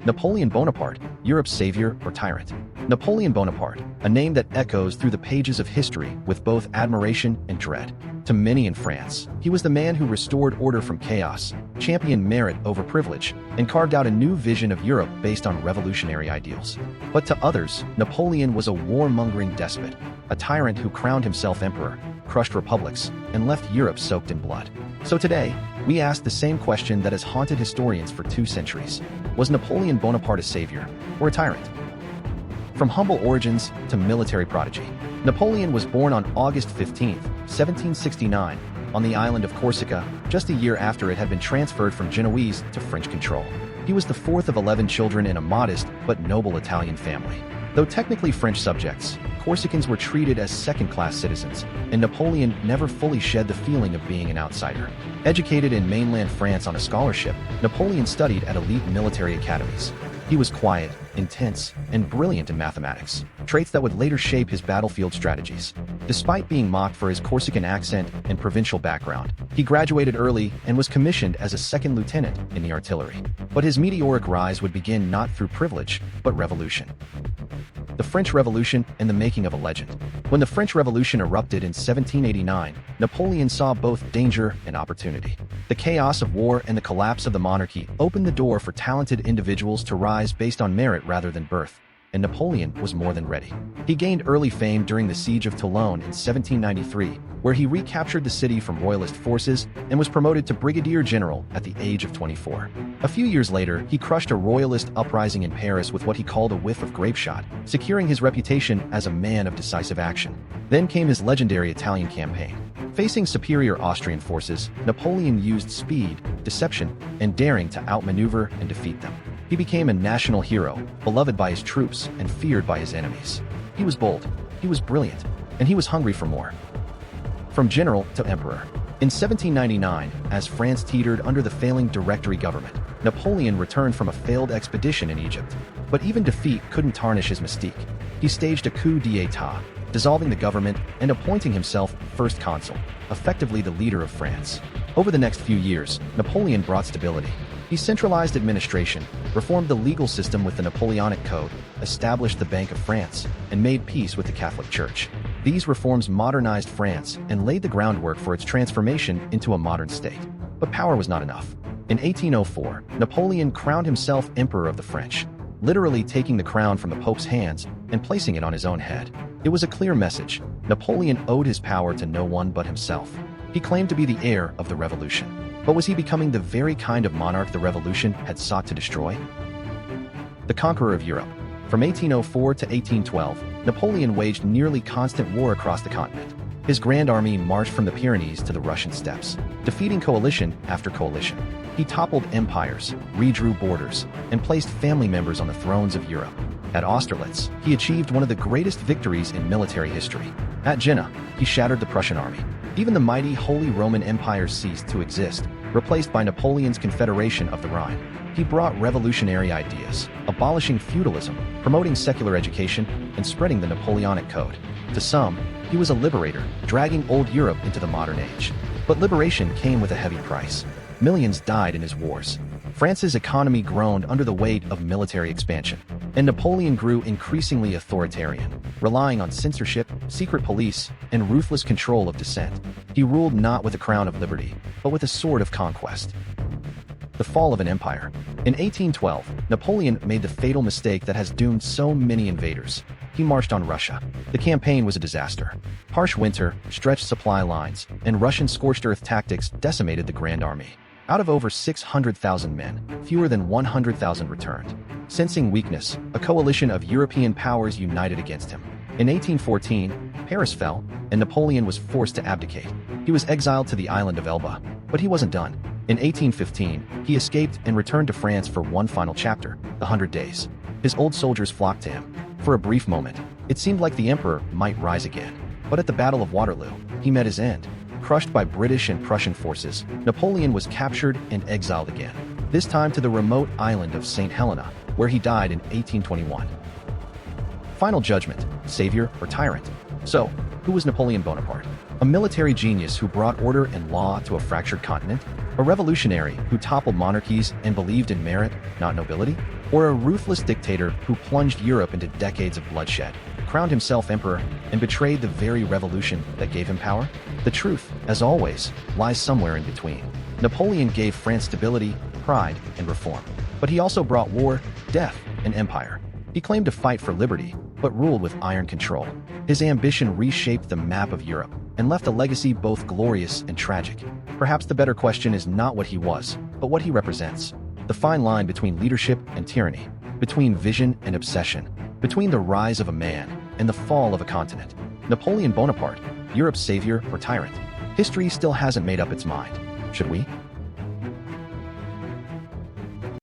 Napoleon Bonaparte, Europe's savior or tyrant. Napoleon Bonaparte, a name that echoes through the pages of history with both admiration and dread. To many in France, he was the man who restored order from chaos, championed merit over privilege, and carved out a new vision of Europe based on revolutionary ideals. But to others, Napoleon was a warmongering despot, a tyrant who crowned himself emperor, crushed republics, and left Europe soaked in blood. So today, we ask the same question that has haunted historians for 2 centuries. Was Napoleon Bonaparte a savior or a tyrant? From humble origins to military prodigy, Napoleon was born on August 15, 1769, on the island of Corsica, just a year after it had been transferred from Genoese to French control. He was the 4th of 11 children in a modest but noble Italian family. Though technically French subjects, Corsicans were treated as second-class citizens, and Napoleon never fully shed the feeling of being an outsider. Educated in mainland France on a scholarship, Napoleon studied at elite military academies. He was quiet, intense, and brilliant in mathematics, traits that would later shape his battlefield strategies. Despite being mocked for his Corsican accent and provincial background, he graduated early and was commissioned as a second lieutenant in the artillery. But his meteoric rise would begin not through privilege, but revolution. The French Revolution and the making of a legend. When the French Revolution erupted in 1789, Napoleon saw both danger and opportunity. The chaos of war and the collapse of the monarchy opened the door for talented individuals to rise based on merit rather than birth, and Napoleon was more than ready. He gained early fame during the Siege of Toulon in 1793, where he recaptured the city from royalist forces and was promoted to brigadier general at the age of 24. A few years later, he crushed a royalist uprising in Paris with what he called a whiff of grapeshot, securing his reputation as a man of decisive action. Then came his legendary Italian campaign. Facing superior Austrian forces, Napoleon used speed, deception, and daring to outmaneuver and defeat them. He became a national hero, beloved by his troops and feared by his enemies. He was bold, he was brilliant, and he was hungry for more. From general to emperor. In 1799, as France teetered under the failing Directory government, Napoleon returned from a failed expedition in Egypt. But even defeat couldn't tarnish his mystique. He staged a coup d'état, dissolving the government and appointing himself first consul, effectively the leader of France. Over the next few years, Napoleon brought stability. He centralized administration, reformed the legal system with the Napoleonic Code, established the Bank of France, and made peace with the Catholic Church. These reforms modernized France and laid the groundwork for its transformation into a modern state. But power was not enough. In 1804, Napoleon crowned himself Emperor of the French, literally taking the crown from the Pope's hands and placing it on his own head. It was a clear message. Napoleon owed his power to no one but himself. He claimed to be the heir of the revolution. But was he becoming the very kind of monarch the revolution had sought to destroy? The conqueror of Europe. From 1804 to 1812, Napoleon waged nearly constant war across the continent. His grand army marched from the Pyrenees to the Russian steppes, defeating coalition after coalition. He toppled empires, redrew borders, and placed family members on the thrones of Europe. At Austerlitz, he achieved one of the greatest victories in military history. At Jena, he shattered the Prussian army. Even the mighty Holy Roman Empire ceased to exist, replaced by Napoleon's Confederation of the Rhine. He brought revolutionary ideas, abolishing feudalism, promoting secular education, and spreading the Napoleonic Code. To some, he was a liberator, dragging old Europe into the modern age. But liberation came with a heavy price. Millions died in his wars. France's economy groaned under the weight of military expansion, and Napoleon grew increasingly authoritarian, relying on censorship, secret police, and ruthless control of dissent. He ruled not with a crown of liberty, but with a sword of conquest. The fall of an empire. In 1812, Napoleon made the fatal mistake that has doomed so many invaders. He marched on Russia. The campaign was a disaster. Harsh winter, stretched supply lines, and Russian scorched earth tactics decimated the Grand Army. Out of over 600,000 men, fewer than 100,000 returned. Sensing weakness, a coalition of European powers united against him. In 1814, Paris fell, and Napoleon was forced to abdicate. He was exiled to the island of Elba, but he wasn't done. In 1815, he escaped and returned to France for one final chapter, the 100 Days. His old soldiers flocked to him. For a brief moment, it seemed like the emperor might rise again. But at the Battle of Waterloo, he met his end. Crushed by British and Prussian forces, Napoleon was captured and exiled again, this time to the remote island of St. Helena, where he died in 1821. Final judgment, savior or tyrant? So, Who was Napoleon Bonaparte? A military genius who brought order and law to a fractured continent? A revolutionary who toppled monarchies and believed in merit, not nobility? Or a ruthless dictator who plunged Europe into decades of bloodshed, crowned himself emperor, and betrayed the very revolution that gave him power? The truth, as always, lies somewhere in between. Napoleon gave France stability, pride, and reform. But he also brought war, death, and empire. He claimed to fight for liberty, but ruled with iron control. His ambition reshaped the map of Europe and left a legacy both glorious and tragic. Perhaps the better question is not what he was, but what he represents. The fine line between leadership and tyranny, between vision and obsession, between the rise of a man and the fall of a continent. Napoleon Bonaparte, Europe's savior or tyrant? History still hasn't made up its mind. Should we?